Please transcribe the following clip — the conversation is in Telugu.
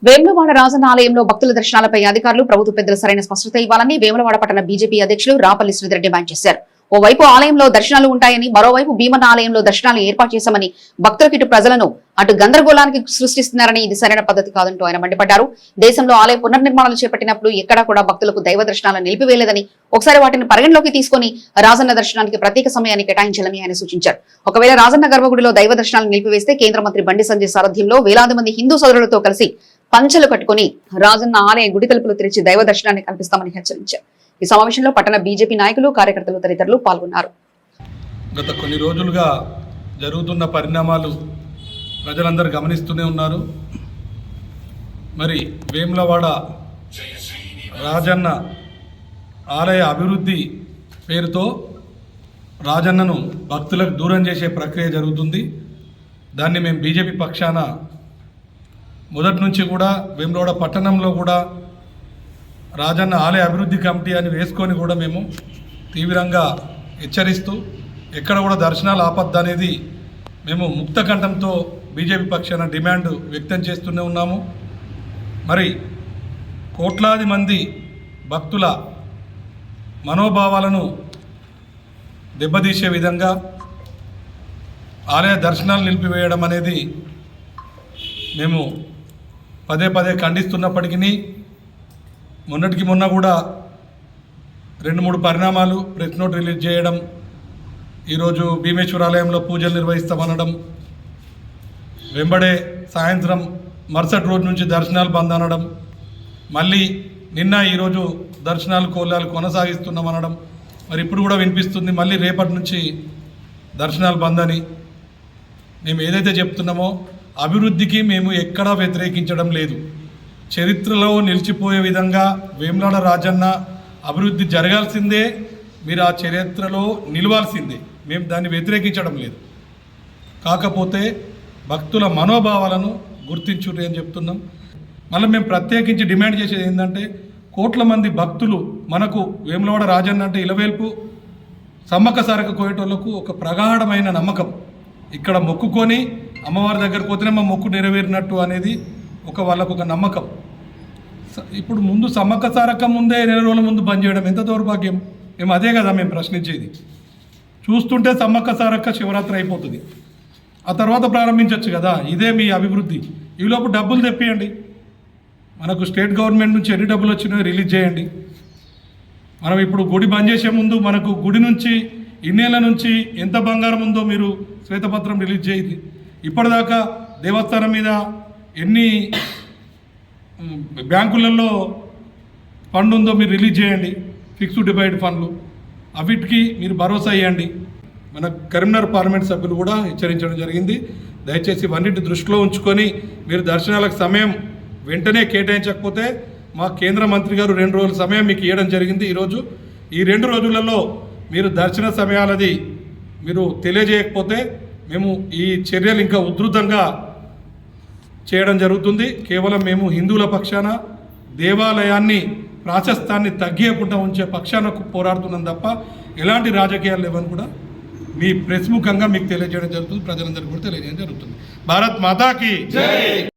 వేములవాడ రాజన్న ఆలయంలో భక్తుల దర్శనాలపై అధికారులు ప్రభుత్వ పెద్దలు సరైన స్పష్టత ఇవ్వాలని వేములవాడ పట్టణ బీజేపీ అధ్యక్షులు రాపల్లి శ్రీధర్ డిమాండ్ చేశారు. ఓవైపు ఆలయంలో దర్శనాలు ఉంటాయని, మరోవైపు భీమన్న ఆలయంలో దర్శనాలు ఏర్పాటు చేశామని భక్తులకు ఇటు ప్రజలను అటు గందరగోళానికి సృష్టిస్తున్నారని ఇది సరైన పద్ధతి కాదంటూ ఆయన మండిపడ్డారు. దేశంలో ఆలయ పునర్నిర్మాణాలు చేపట్టినప్పుడు ఎక్కడా కూడా భక్తులకు దైవ దర్శనాలను నిలిపివేయలేదని, ఒకసారి వాటిని పరిగణలోకి తీసుకుని రాజన్న దర్శనానికి ప్రత్యేక సమయాన్ని కేటాయించాలని ఆయన సూచించారు. ఒకవేళ రాజన్న గర్భగుడిలో దైవ దర్శనాలను నిలిపివేస్తే కేంద్ర మంత్రి బండి సంజయ్ సారథ్యంలో వేలాది మంది హిందూ సోదరులతో కలిసి పంచలు కట్టుకుని రాజన్న ఆలయ గుడి తలుపులు తెరిచి దైవ దర్శనాన్ని కల్పిస్తామని హెచ్చరించారు. ఈ సమావేశంలో పట్టణ బీజేపీ నాయకులు, కార్యకర్తలు తదితరులు పాల్గొన్నారు. గత కొన్ని రోజులుగా జరుగుతున్న పరిణామాలు ప్రజలందరూ గమనిస్తూనే ఉన్నారు. మరి వేములవాడ రాజన్న ఆలయ అభివృద్ధి పేరుతో రాజన్నను భక్తులకు దూరం చేసే ప్రక్రియ జరుగుతుంది. దాన్ని మేము బీజేపీ పక్షాన మొదటి నుంచి కూడా వేములవాడ పట్టణంలో కూడా రాజన్న ఆలయ అభివృద్ధి కమిటీ అని వేసుకొని కూడా మేము తీవ్రంగా హెచ్చరిస్తూ ఎక్కడ కూడా దర్శనాలు ఆపద్దు అనేది మేము ముక్త కంఠంతో బీజేపీ పక్షాన డిమాండ్ వ్యక్తం చేస్తూనే ఉన్నాము. మరి కోట్లాది మంది భక్తుల మనోభావాలను దెబ్బతీసే విధంగా ఆలయ దర్శనాలు నిలిపివేయడం అనేది మేము పదే పదే ఖండిస్తున్నప్పటికీ మొన్నటికి మొన్న కూడా 2-3 పరిణామాలు ప్రెస్ నోట్ రిలీజ్ చేయడం, ఈరోజు భీమేశ్వర ఆలయంలో పూజలు నిర్వహిస్తామనడం, వెంబడే సాయంత్రం మరుసటి రోజు నుంచి దర్శనాలు బంద్ అనడం, మళ్ళీ నిన్న ఈరోజు దర్శనాలు కోలాలు కొనసాగిస్తున్నామనడం, మరి ఇప్పుడు కూడా వినిపిస్తుంది మళ్ళీ రేపటి నుంచి దర్శనాలు బంద్ అని. మేము ఏదైతే చెప్తున్నామో అభివృద్ధికి మేము ఎక్కడా వ్యతిరేకించడం లేదు. చరిత్రలో నిలిచిపోయే విధంగా వేములవాడ రాజన్న అభివృద్ధి జరగాల్సిందే, మీరు ఆ చరిత్రలో నిలవాల్సిందే. మేము దాన్ని వ్యతిరేకించడం లేదు. కాకపోతే భక్తుల మనోభావాలను గుర్తించుర్రి అని చెప్తున్నాం. మళ్ళీ మేము ప్రత్యేకించి డిమాండ్ చేసేది ఏంటంటే, కోట్ల మంది భక్తులు మనకు వేములవాడ రాజన్న అంటే ఇలవేల్పు సమ్మక్క సారక్క కోయేటోళ్లకు ఒక ప్రగాఢమైన నమ్మకం. ఇక్కడ మొక్కుకొని అమ్మవారి దగ్గరకు పోతేనే మా మొక్కు నెరవేరినట్టు అనేది వాళ్ళకు ఒక నమ్మకం. ఇప్పుడు ముందు సమ్మక్క సారక్క ముందే 2 రోజుల ముందు బంద్ చేయడం ఎంత దౌర్భాగ్యం. మేము అదే కదా మేము ప్రశ్నించేది. చూస్తుంటే సమ్మక్క సారక్క శివరాత్రి అయిపోతుంది, ఆ తర్వాత ప్రారంభించవచ్చు కదా. ఇదే మీ అభివృద్ధి. ఈలోపు డబ్బులు తెప్పియండి. మనకు స్టేట్ గవర్నమెంట్ నుంచి ఎన్ని డబ్బులు వచ్చినాయో రిలీజ్ చేయండి. మనం ఇప్పుడు గుడి బంద్ చేసే ముందు మనకు గుడి నుంచి ఇన్నేళ్ల నుంచి ఎంత బంగారం ఉందో మీరు శ్వేతపత్రం రిలీజ్ చేయండి. ఇప్పటిదాకా దేవస్థానం మీద ఎన్ని బ్యాంకులలో ఫండ్ ఉందో మీరు రిలీజ్ చేయండి. ఫిక్స్డ్ డిపాజిట్ ఫండ్లు అవిటికి మీరు భరోసా ఇవ్వండి. మన కరీంనగర్ పార్లమెంట్ సభ్యులు కూడా హెచ్చరించడం జరిగింది. దయచేసి ఇవన్నిటి దృష్టిలో ఉంచుకొని మీరు దర్శనాలకు సమయం వెంటనే కేటాయించకపోతే మా కేంద్ర మంత్రి గారు 2 రోజుల సమయం మీకు ఇవ్వడం జరిగింది. ఈరోజు ఈ 2 రోజులలో మీరు దర్శన సమయాలది మీరు తెలియజేయకపోతే మేము ఈ చర్యలు ఇంకా ఉధృతంగా చేయడం జరుగుతుంది. కేవలం మేము హిందువుల పక్షాన దేవాలయాన్ని ప్రాశస్తాన్ని తగ్గియకుండా ఉంచే పక్షాన పోరాడుతున్నాం తప్ప ఎలాంటి రాజకీయాలు లేవని కూడా మీ ప్రెస్ ముఖంగా మీకు తెలియజేయడం జరుగుతుంది. ప్రజలందరికీ కూడా తెలియజేయడం జరుగుతుంది. భారత్ మాతాకి జై.